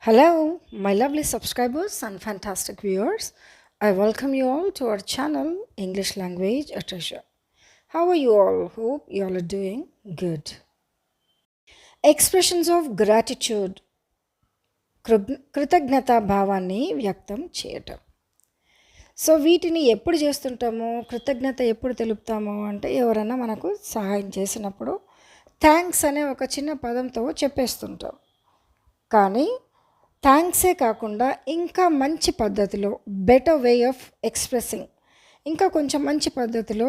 Hello, my lovely subscribers and fantastic viewers. I welcome you all to our channel, English Language a Treasure. How are you all? Hope you all are doing good. Expressions of gratitude. కృతజ్ఞతా భావాన్ని వ్యక్తం చేయటం. So వీటిని ఎప్పుడు చేస్తుంటాము, కృతజ్ఞత ఎప్పుడు తెలుపుతాము అంటే ఎవరైనా మనకు సహాయం చేసినప్పుడు థ్యాంక్స్ అనే ఒక చిన్న పదంతో చెప్పేస్తుంటాం. కానీ థ్యాంక్సే కాకుండా ఇంకా మంచి పద్ధతిలో బెటర్ వే ఆఫ్ ఎక్స్ప్రెసింగ్, ఇంకా కొంచెం మంచి పద్ధతిలో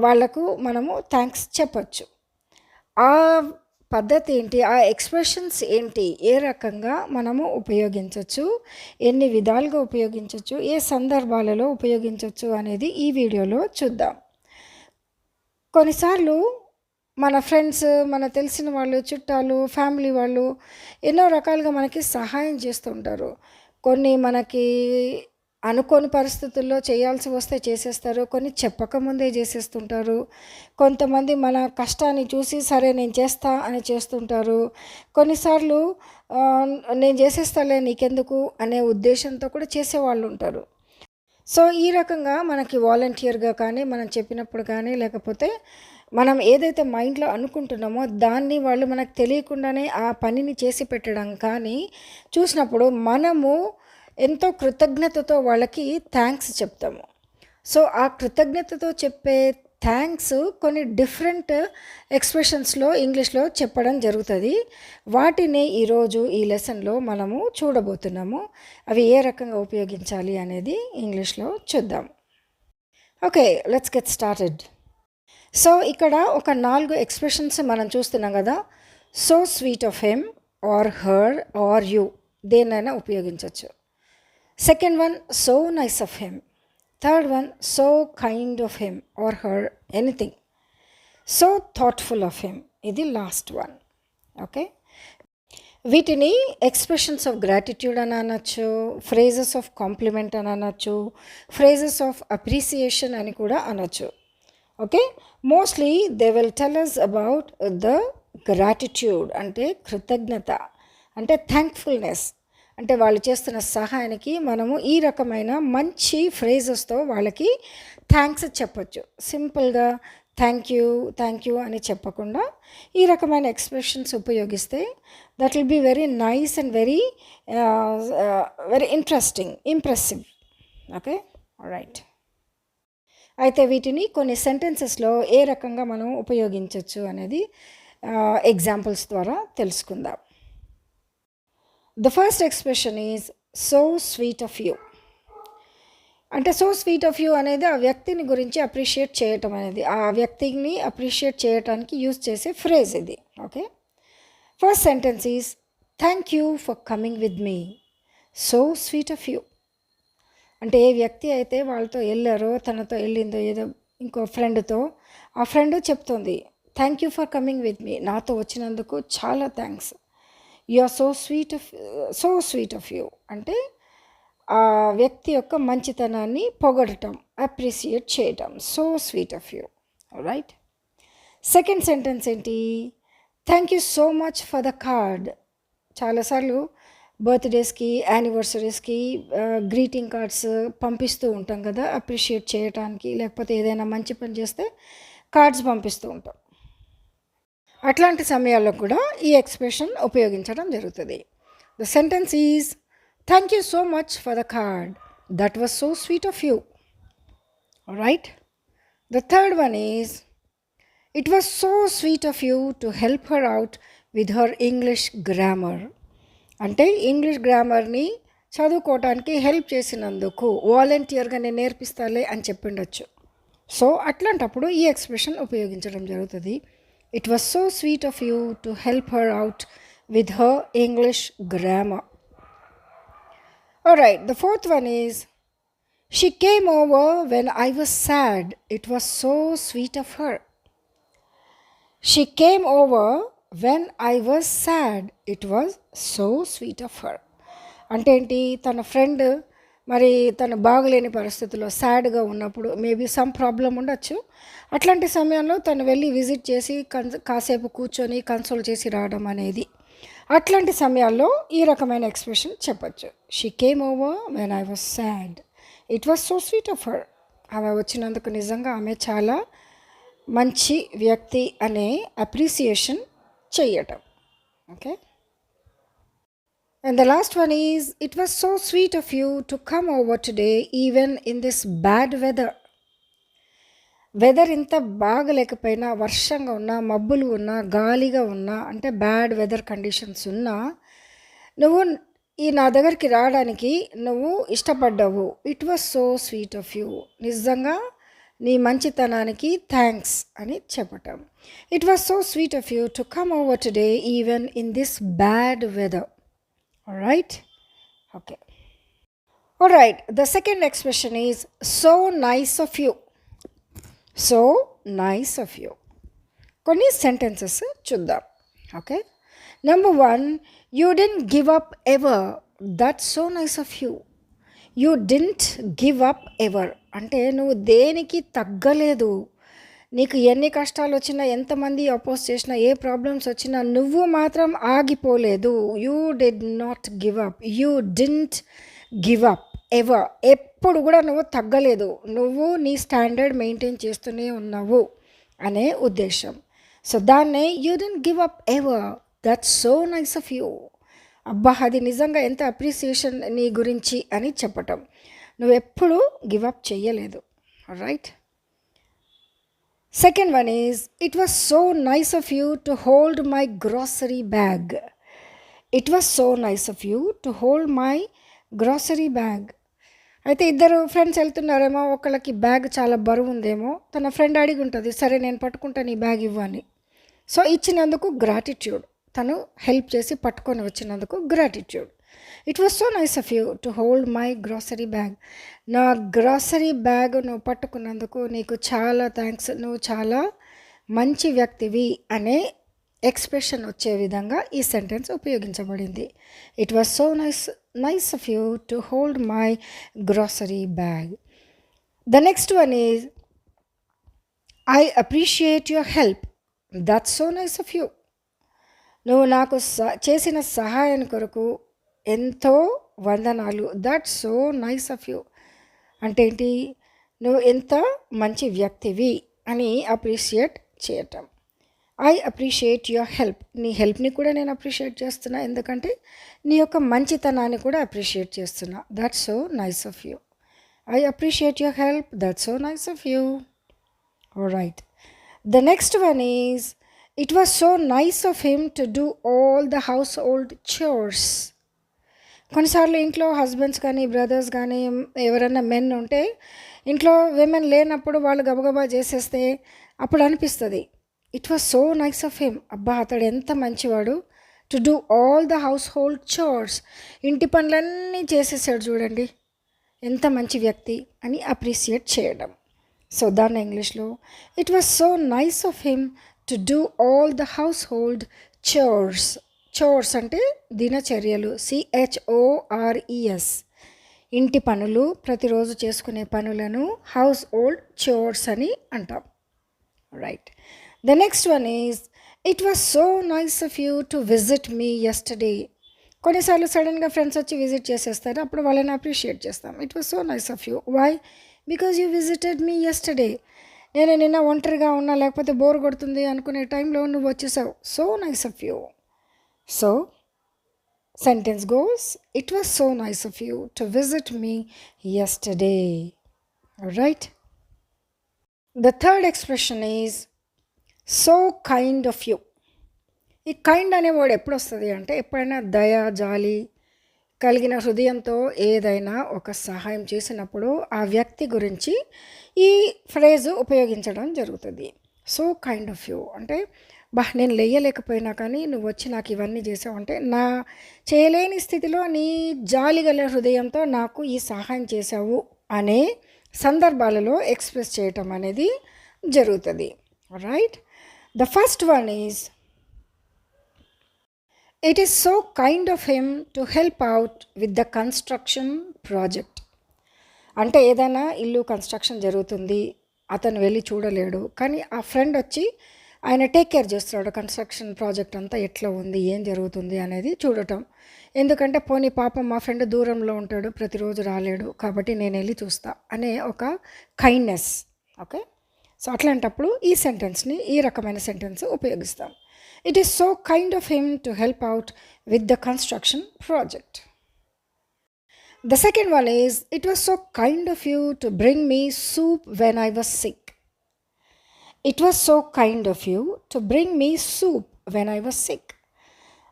వాళ్ళకు మనము థ్యాంక్స్ చెప్పచ్చు. ఆ పద్ధతి ఏంటి, ఆ ఎక్స్ప్రెషన్స్ ఏంటి, ఏ రకంగా మనము ఉపయోగించవచ్చు, ఎన్ని విధాలుగా ఉపయోగించవచ్చు, ఏ సందర్భాలలో ఉపయోగించవచ్చు అనేది ఈ వీడియోలో చూద్దాం. కొన్నిసార్లు మన ఫ్రెండ్స్, మన తెలిసిన వాళ్ళు, చుట్టాలు, ఫ్యామిలీ వాళ్ళు ఎన్నో రకాలుగా మనకి సహాయం చేస్తూ ఉంటారు. కొన్ని మనకి అనుకోని పరిస్థితుల్లో చేయాల్సి వస్తే చేసేస్తారు, కొన్ని చెప్పకముందే చేసేస్తుంటారు. కొంతమంది మన కష్టాన్ని చూసి సరే నేను చేస్తా అని చేస్తుంటారు. కొన్నిసార్లు నేను చేసేస్తాలే నీకెందుకు అనే ఉద్దేశంతో కూడా చేసేవాళ్ళు ఉంటారు. సో ఈ రకంగా మనకి వాలంటీర్గా కానీ మనం చెప్పినప్పుడు కానీ, లేకపోతే మనం ఏదైతే మైండ్లో అనుకుంటున్నామో దాన్ని వాళ్ళు మనకు తెలియకుండానే ఆ పనిని చేసి పెట్టడం కానీ చూసినప్పుడు మనము ఎంతో కృతజ్ఞతతో వాళ్ళకి థ్యాంక్స్ చెప్తాము. సో ఆ కృతజ్ఞతతో చెప్పే థ్యాంక్స్ కొన్ని డిఫరెంట్ ఎక్స్ప్రెషన్స్లో ఇంగ్లీష్లో చెప్పడం జరుగుతుంది. వాటిని ఈరోజు ఈ లెసన్లో మనము చూడబోతున్నాము. అవి ఏ రకంగా ఉపయోగించాలి అనేది ఇంగ్లీష్లో చూద్దాం. Okay, let's get started. So ఇక్కడ ఒక 4 ఎక్స్ప్రెషన్స్ మనం చూస్తున్నాం కదా. So sweet of him or her or you, దేన్నైనా ఉపయోగించవచ్చు. Second one, so nice of him. Third one, so kind of him or her, anything. So thoughtful of him, ఇది last one. Okay, వీటిని expressions of gratitude అని అనొచ్చు, phrases of complement అని అనొచ్చు, phrases of appreciation అని కూడా అనొచ్చు. Okay, mostly they will tell us about the gratitude అంటే కృతజ్ఞత, అంటే థ్యాంక్ఫుల్నెస్, అంటే వాళ్ళు చేస్తున్న సహాయానికి మనము ఈ రకమైన మంచి ఫ్రేజెస్తో వాళ్ళకి థ్యాంక్స్ చెప్పచ్చు. సింపుల్గా థ్యాంక్ యూ అని చెప్పకుండా ఈ రకమైన ఎక్స్ప్రెషన్స్ ఉపయోగిస్తే that will be very nice and very impressive. Okay, right. అయితే వీటిని కొన్ని సెంటెన్సెస్లో ఏ రకంగా మనం ఉపయోగించవచ్చు అనేది ఎగ్జాంపుల్స్ ద్వారా తెలుసుకుందాం. The first expression is so sweet of you. అంటే సో స్వీట్ ఆఫ్ యూ అనేది ఆ వ్యక్తిని గురించి అప్రిషియేట్ చేయటం అనేది, ఆ వ్యక్తిని అప్రిషియేట్ చేయటానికి యూజ్ చేసే ఫ్రేజ్ ఇది. Okay, first sentence is thank you for coming with me. So sweet of you అంటే ఏ వ్యక్తి అయితే వాళ్ళతో వెళ్ళారో, తనతో వెళ్ళిందో ఏదో ఇంకో ఫ్రెండ్తో, ఆ ఫ్రెండ్ చెప్తుంది thank you for coming with me, నాతో వచ్చినందుకు చాలా thanks. You are so sweet of you అంటే ఆ వ్యక్తి యొక్క మంచితనాన్ని పొగడటం, అప్రిసియేట్ చేయటం. So sweet of you, right. Second sentence ఏంటి, thank you so much for the card. చాలాసార్లు బర్త్డేస్కి, యానివర్సరీస్కి గ్రీటింగ్ కార్డ్స్ పంపిస్తూ ఉంటాం కదా, అప్రిషియేట్ చేయటానికి, లేకపోతే ఏదైనా మంచి పని చేస్తే కార్డ్స్ పంపిస్తూ ఉంటాం. అట్లాంటి సమయాల్లో కూడా ఈ ఎక్స్ప్రెషన్ ఉపయోగించడం జరుగుతుంది. The sentence is thank you so much for the card, that was so sweet of you, right. The third one is it was so sweet of you to help her out with her English grammar. అంటే English గ్రామర్ని చదువుకోవటానికి help చేసినందుకు వాలంటీర్గా నేను నేర్పిస్తాలే అని చెప్పిండొచ్చు. So అట్లాంటప్పుడు ఈ expression ఉపయోగించడం జరుగుతుంది. It was so sweet of you to help her out with her English grammar. Alright, the fourth one is she came over when I was sad. It was so sweet of her. She came over when I was sad. It was so sweet of her అంటే ఏంటి, తన friend మరి తను బాగలేని పరిస్థితుల్లో సాడ్గా ఉన్నప్పుడు, maybe some problem ఉండొచ్చు, అట్లాంటి సమయంలో తను వెళ్ళి విజిట్ చేసి కాసేపు కూర్చొని కన్సోల్ చేసి రావడం అనేది, అట్లాంటి సమయాల్లో ఈ రకమైన ఎక్స్ప్రెషన్ చెప్పచ్చు. She came over when I was sad. It was so sweet of her. ఆమె వచ్చినందుకు నిజంగా ఆమె చాలా మంచి వ్యక్తి అనే అప్రిసియేషన్ చెయ్యటం. Okay. And the last one is, it was so sweet of you to come over today even in this bad weather. Weather ఇంత బాగలేకపోయినా, వర్షంగా ఉన్నా, మబ్బులు ఉన్నా, గాలిగా ఉన్నా, అంటే బ్యాడ్ వెదర్ కండిషన్స్ ఉన్నా నువ్వు నా దగ్గరికి రావడానికి నువ్వు ఇష్టపడ్డావు. It was so sweet of you. నిజంగా నీ మంచితనానికి థ్యాంక్స్ అని చెప్పటం. It was so sweet of you to come over today even in this bad weather. Alright? Okay. Alright, the second expression is so nice of you. So nice of you. కొన్ని sentences చూద్దాం. Okay? Number 1, you didn't give up ever. That's so nice of you. You didn't give up ever. అంటే నువ్వు దేనికి తగ్గలేదు. నీకు ఎన్ని కష్టాలు వచ్చినా, ఎంతమంది అపోజ్ చేసినా, ఏ ప్రాబ్లమ్స్ వచ్చినా నువ్వు మాత్రం ఆగిపోలేదు. You did not give up. You didn't give up ever. ఎప్పుడు కూడా నువ్వు తగ్గలేదు. నువ్వు నీ స్టాండర్డ్ మెయింటైన్ చేస్తూనే ఉన్నావు అనే ఉద్దేశం. సో దాన్నే you didn't give up ever. That's so nice of you. అబ్బా, అది నిజంగా ఎంత అప్రిసియేషన్ నీ గురించి అని చెప్పటం. నువ్వు ఎప్పుడు గివ్ అప్ చెయ్యలేదు. Right. Second one is, it was so nice of you to hold my grocery bag. It was so nice of you to hold my grocery bag. అయితే ఇద్దరు ఫ్రెండ్స్ వెళ్తున్నారేమో, ఒకళ్ళకి బ్యాగ్ చాలా బరువు ఉందేమో, తన ఫ్రెండ్ అడిగి ఉంటుంది, సరే నేను పట్టుకుంటాను ఈ బ్యాగ్ ఇవ్వని. సో ఇచ్చినందుకు గ్రాటిట్యూడ్, తను హెల్ప్ చేసి పట్టుకొని వచ్చినందుకు gratitude. It was so nice of you to hold my grocery bag. నా గ్రాసరీ బ్యాగ్ నువ్వు పట్టుకున్నందుకు నీకు చాలా థ్యాంక్స్, నువ్వు చాలా మంచి వ్యక్తివి అనే ఎక్స్ప్రెషన్ వచ్చే విధంగా ఈ సెంటెన్స్ ఉపయోగించబడింది. It was so nice of you to hold my grocery bag. The next one is, I appreciate your help. That's so nice of you. నువ్వు నాకు చేసిన సహాయం కొరకు ఎంతో వందనాలు. That's so nice of you. అంటే ఏంటి? నువ్వు ఎంత మంచి వ్యక్తివి అని అప్రిషియేట్ చేయటం. I appreciate your help. నీ హెల్ప్ని కూడా నేను అప్రిషియేట్ చేస్తున్నా, ఎందుకంటే నీ యొక్క మంచితనాన్ని కూడా అప్రిషియేట్ చేస్తున్నా. That's so nice of you. I appreciate your help. That's so nice of you. Right. The next one is, it was so nice of him to do all the house hold chores. కొన్నిసార్లు ఇంట్లో husbands కానీ, brothers కానీ, ఎవరైనా men ఉంటే ఇంట్లో women లేనప్పుడు వాళ్ళు గబగబా చేసేస్తే అప్పుడు అనిపిస్తుంది, it was so nice of him. అబ్బా, అతడు ఎంత మంచివాడు. To do all the house hold chores. ఇంటి పనులన్నీ చేసేసాడు చూడండి, ఎంత మంచి వ్యక్తి అని అప్రిషియేట్ చేయడం. సో దాన్ని ఇంగ్లీష్లో, it was so nice of him to do all the house hold chores. Chores అంటే దినచర్యలు, CHORES. ఇంటి పనులు, ప్రతిరోజు చేసుకునే పనులను హౌస్ హోల్డ్ చోర్స్ అని అంటాం. Right. The next one is, it was so nice of you to visit me yesterday. కొన్నిసార్లు సడన్గా ఫ్రెండ్స్ వచ్చి విజిట్ చేసేస్తారు, అప్పుడు వాళ్ళని అప్రిషియేట్ చేస్తాం. It was so nice of you. Why? Because you visited me yesterday. నేను నిన్న ఒంటరిగా ఉన్నా, లేకపోతే బోర్ కొడుతుంది అనుకునే టైంలో నువ్వు వచ్చేసావు. So nice of you. So, sentence goes, it was so nice of you to visit me yesterday. Alright? The third expression is, so kind of you. ఈ కైండ్ అనే వర్డ్ ఎప్పుడు వస్తుంది అంటే, ఎప్పుడైనా దయ, జాలి కలిగిన హృదయంతో ఏదైనా ఒక సహాయం చేసినప్పుడు ఆ వ్యక్తి గురించి ఈ ఫ్రేజ్ ఉపయోగించడం జరుగుతుంది. సో కైండ్ ఆఫ్ యూ అంటే, నేను లేయలేకపోయినా కానీ నువ్వు వచ్చి నాకు ఇవన్నీ చేసావు అంటే, నా చేయలేని స్థితిలో నీ జాలి గల హృదయంతో నాకు ఈ సహాయం చేసావు అనే సందర్భాలలో ఎక్స్ప్రెస్ చేయటం అనేది జరుగుతుంది. Right. The first one is, it is so kind of him to help out with the construction project. అంటే ఏదైనా ఇల్లు కన్స్ట్రక్షన్ జరుగుతుంది, అతను వెళ్ళి చూడలేడు, కానీ ఆ ఫ్రెండ్ వచ్చి ఆయన టేక్ కేర్ చేస్తున్నాడు కన్స్ట్రక్షన్ ప్రాజెక్ట్ అంతా ఎట్లా ఉంది, ఏం జరుగుతుంది అనేది చూడటం. ఎందుకంటే పోనీ పాపం మా ఫ్రెండ్ దూరంలో ఉంటాడు, ప్రతిరోజు రాలేడు, కాబట్టి నేను వెళ్ళి చూస్తా అనే ఒక కైండ్నెస్. ఓకే, సో అట్లాంటప్పుడు ఈ సెంటెన్స్ని, ఈ రకమైన సెంటెన్స్ ఉపయోగిస్తాం. It is so kind of him to help out with the construction project. The second one is, it was so kind of you to bring me soup when I was sick. It was so kind of you to bring me soup when I was sick.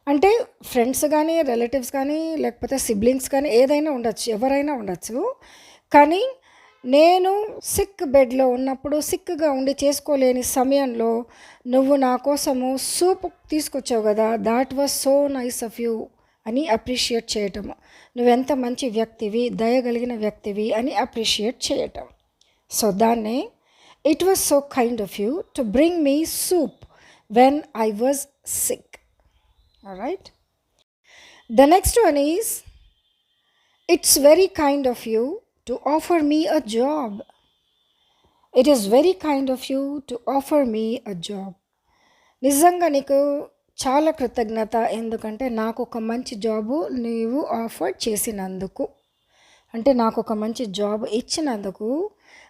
అంటే friends కానీ, relatives కానీ, లేకపోతే siblings కానీ, ఏదైనా ఉండొచ్చు, ఎవరైనా ఉండొచ్చు. కానీ నేను సిక్ బెడ్లో ఉన్నప్పుడు, సిక్గా ఉండి చేసుకోలేని సమయంలో నువ్వు నా కోసము సూప్ తీసుకొచ్చావు కదా, that was so nice of you అని అప్రిషియేట్ చేయటము. నువ్వెంత మంచి వ్యక్తివి, దయగలిగిన వ్యక్తివి అని అప్రిషియేట్ చేయటం. సో దాన్నే it was so kind of you to bring me soup when I was sick. Right. The next one is, it's very kind of you to offer me a job. It is very kind of you to offer me a job. నిజంగా నీకు చాలా కృతజ్ఞత, ఎందుకంటే నాకు ఒక మంచి job నీవు offer చేసినందుకు, అంటే నాకు ఒక మంచి జాబ్ ఇచ్చినందుకు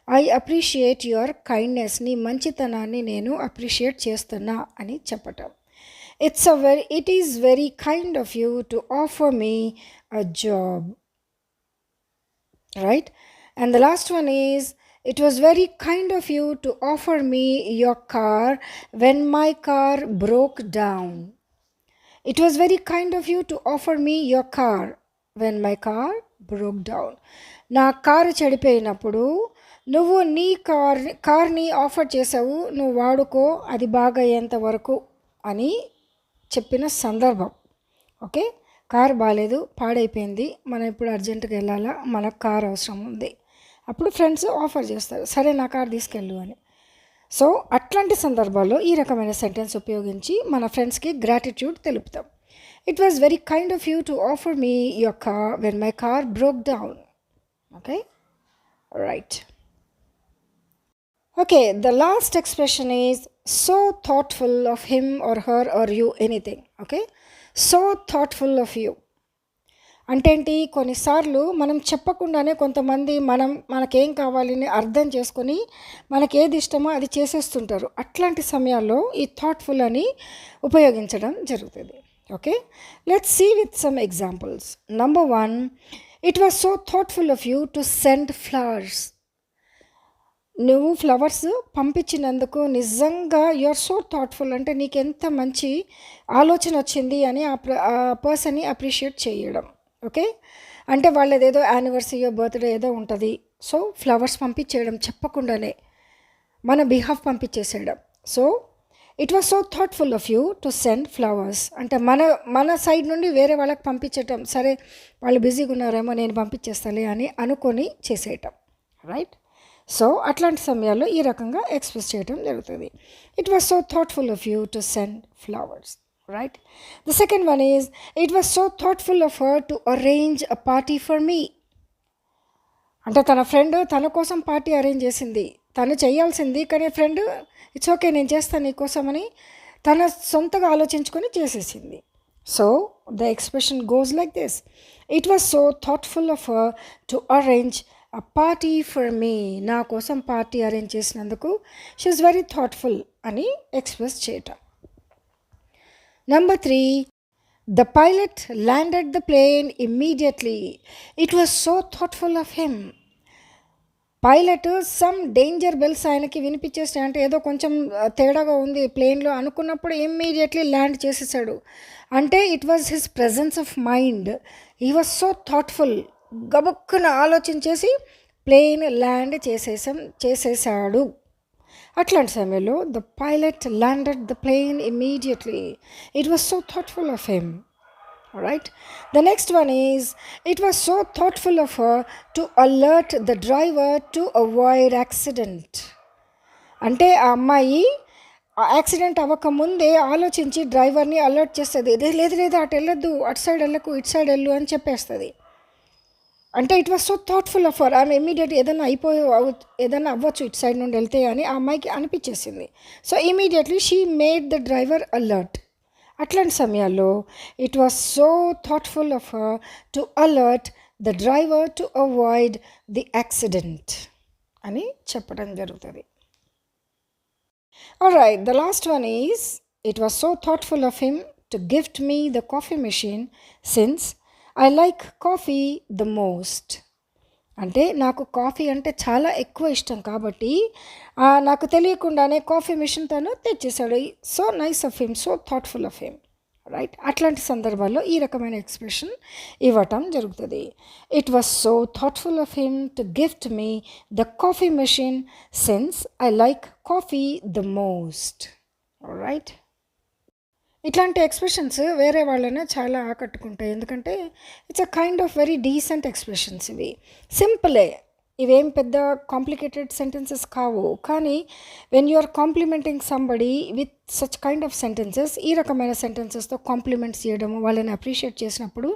ఐ అప్రిషియేట్ యువర్ కైండ్నెస్, నీ మంచితనాన్ని నేను అప్రిషియేట్ చేస్తున్నా అని చెప్పటం. It is very kind of you to offer me a job. Right. And the last one is, it was very kind of you to offer me your car when my car broke down. It was very kind of you to offer me your car when my car broke down. నా car చెడిపోయినప్పుడు నువ్వు నీ కార్ని offer చేసావు, నువ్వు వాడుకో, అది బాగా అయ్యేంత వరకు అని చెప్పిన సందర్భం. ఓకే, కారు బాగాలేదు, పాడైపోయింది, మనం ఇప్పుడు అర్జెంటుగా వెళ్ళాలా, మనకు కారు అవసరం ఉంది. అప్పుడు ఫ్రెండ్స్ ఆఫర్ చేస్తారు, సరే నా కార్ తీసుకెళ్ళు అని. సో అట్లాంటి సందర్భాల్లో ఈ రకమైన సెంటెన్స్ ఉపయోగించి మన ఫ్రెండ్స్కి గ్రాటిట్యూడ్ తెలుపుతాం. It was very kind of you to offer me your car when my car broke down. Okay, right. Okay, the last expression is so thoughtful of him or her or you anything. Okay, so thoughtful of you అంటే ఏంటి, కొన్నిసార్లు మనం చెప్పకుండానే కొంతమంది మనకేం కావాలని అర్థం చేసుకొని మనకి ఏది ఇష్టమో అది చేసేస్తుంటారు. అట్లాంటి సమయాల్లో ఈ థాట్ఫుల్ అని ఉపయోగించడం జరుగుతుంది. Okay, let's see with some examples. Number 1, it was so thoughtful of you to send flowers. నువ్వు ఫ్లవర్స్ పంపించినందుకు నిజంగా యు ఆర్ సో థాట్ఫుల్, అంటే నీకు ఎంత మంచి ఆలోచన వచ్చింది అని ఆ పర్సన్ని అప్రిషియేట్ చేయడం. ఓకే, అంటే వాళ్ళదేదో యానివర్సరీయో బర్త్డే ఏదో ఉంటుంది, సో ఫ్లవర్స్ పంపించేయడం చెప్పకుండానే మన బిహాఫ్ పంపించేసేయడం. So it was so thoughtful of you to send flowers, అంటే మన సైడ్ నుండి వేరే వాళ్ళకి పంపించటం, సరే వాళ్ళు బిజీగా ఉన్నారేమో నేను పంపించేస్తాలే అని అనుకొని చేసేయటం. రైట్. సో అట్లాంటి సమయాల్లో ఈ రకంగా ఎక్స్ప్రెస్ చేయడం జరుగుతుంది. It was so thoughtful of you to send flowers. Right. The second one is, it was so thoughtful of her to arrange a party for me. అంటే తన ఫ్రెండ్ తన కోసం పార్టీ అరేంజ్ చేసింది, తను చేయాల్సింది, కానీ ఫ్రెండ్ ఇట్స్ ఓకే నేను చేస్తాను నీకోసం అని తన సొంతగా ఆలోచించుకొని చేసేసింది. So the expression goes like this, it was so thoughtful of her to arrange a party for me. నా కోసం పార్టీ అరేంజ్ చేసినందుకు షీ ఈజ్ వెరీ థాట్ఫుల్ అని ఎక్స్ప్రెస్ చేయటం. Number 3, the pilot landed the plane immediately. It was so thoughtful of him. Pilot some danger bells ఆయనకి వినిపించేస్తాయి, అంటే ఏదో కొంచెం తేడాగా ఉంది ప్లేన్లో అనుకున్నప్పుడు ఇమ్మీడియట్లీ ల్యాండ్ చేసేసాడు. అంటే it was his presence of mind. He was so thoughtful, గబుక్కున ఆలోచించేసి ప్లేన్ ల్యాండ్ చేసేసాడు. అట్లాంటి సమయంలో the pilot landed the plane immediately. It was so thoughtful of him. Right. The next one is, it was so thoughtful of her to alert the driver to avoid accident. అంటే ఆ అమ్మాయి accident అవ్వకముందే ఆలోచించి డ్రైవర్ని alert చేస్తుంది, లేదు లేదు అటు వెళ్ళొద్దు, అటు సైడ్ వెళ్ళకు, ఇటు సైడ్ వెళ్ళు అని చెప్పేస్తుంది. అంటే it was so thoughtful of her. ఆమె ఇమ్మీడియేట్‌గా ఏదన్నా అవ్వచ్చు ఇటు సైడ్ నుండి ఎళ్తే అని ఆ అమ్మాయికి అనిపిచ్చేసింది. So, immediately she made the driver alert. అట్లాంటి సమయాల్లో it was so thoughtful of her to alert the driver to avoid the accident అని చెప్పడం జరుగుతది. Alright, the last one is it was so thoughtful of him to gift me the coffee machine since I like coffee the most. అంటే నాకు coffee అంటే చాలా ఎక్కువ ఇష్టం కాబట్టి నాకు తెలియకుండానే కాఫీ మిషన్ తను తెచ్చేసాడు. So nice of him, so thoughtful of him, right. అట్లాంటి సందర్భాల్లో ఈ రకమైన ఎక్స్ప్రెషన్ ఇవ్వటం జరుగుతుంది. It was so thoughtful of him to gift me the coffee machine since I like coffee the most, right. ఇట్లాంటి expressions వేరే వాళ్ళనే చాలా ఆకట్టుకుంటాయి. ఎందుకంటే it's a kind of very decent expressions. ఇవి సింపులే, ఇవేం పెద్ద కాంప్లికేటెడ్ సెంటెన్సెస్ కావు. కానీ when you are complimenting somebody with such kind of sentences, ఈ రకమైన సెంటెన్సెస్తో కాంప్లిమెంట్స్ చేయడము, వాళ్ళని అప్రిషియేట్ చేసినప్పుడు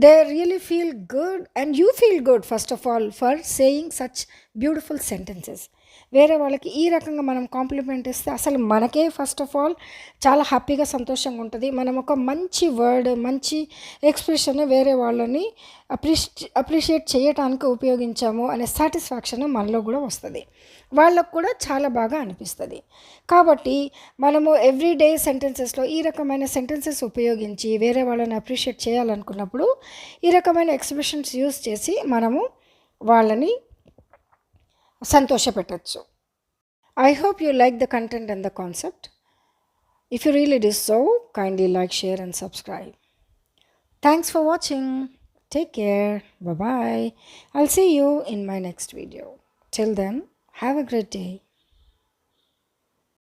they really feel good and you feel good first of all for saying such beautiful sentences. వేరే వాళ్ళకి ఈ రకంగా మనం కాంప్లిమెంట్ ఇస్తే అసలు మనకే ఫస్ట్ ఆఫ్ ఆల్ చాలా హ్యాపీగా సంతోషంగా ఉంటుంది. మనం ఒక మంచి వర్డ్, మంచి ఎక్స్ప్రెషన్ వేరే వాళ్ళని అప్రిషియేట్ చేయటానికి ఉపయోగించాము అనే సాటిస్ఫాక్షన్ మనలో కూడా వస్తుంది, వాళ్ళకు కూడా చాలా బాగా అనిపిస్తుంది. కాబట్టి మనము ఎవ్రీడే సెంటెన్సెస్లో ఈ రకమైన సెంటెన్సెస్ ఉపయోగించి వేరే వాళ్ళని అప్రిషియేట్ చేయాలనుకున్నప్పుడు ఈ రకమైన ఎక్స్ప్రెషన్స్ యూస్ చేసి మనము వాళ్ళని సంతోషపెట్టచ్చు. I hope you like the content and the concept. If you really do so, kindly like, share and subscribe. Thanks for watching. Take care. Bye-bye. I'll see you in my next video. Till then, have a great day.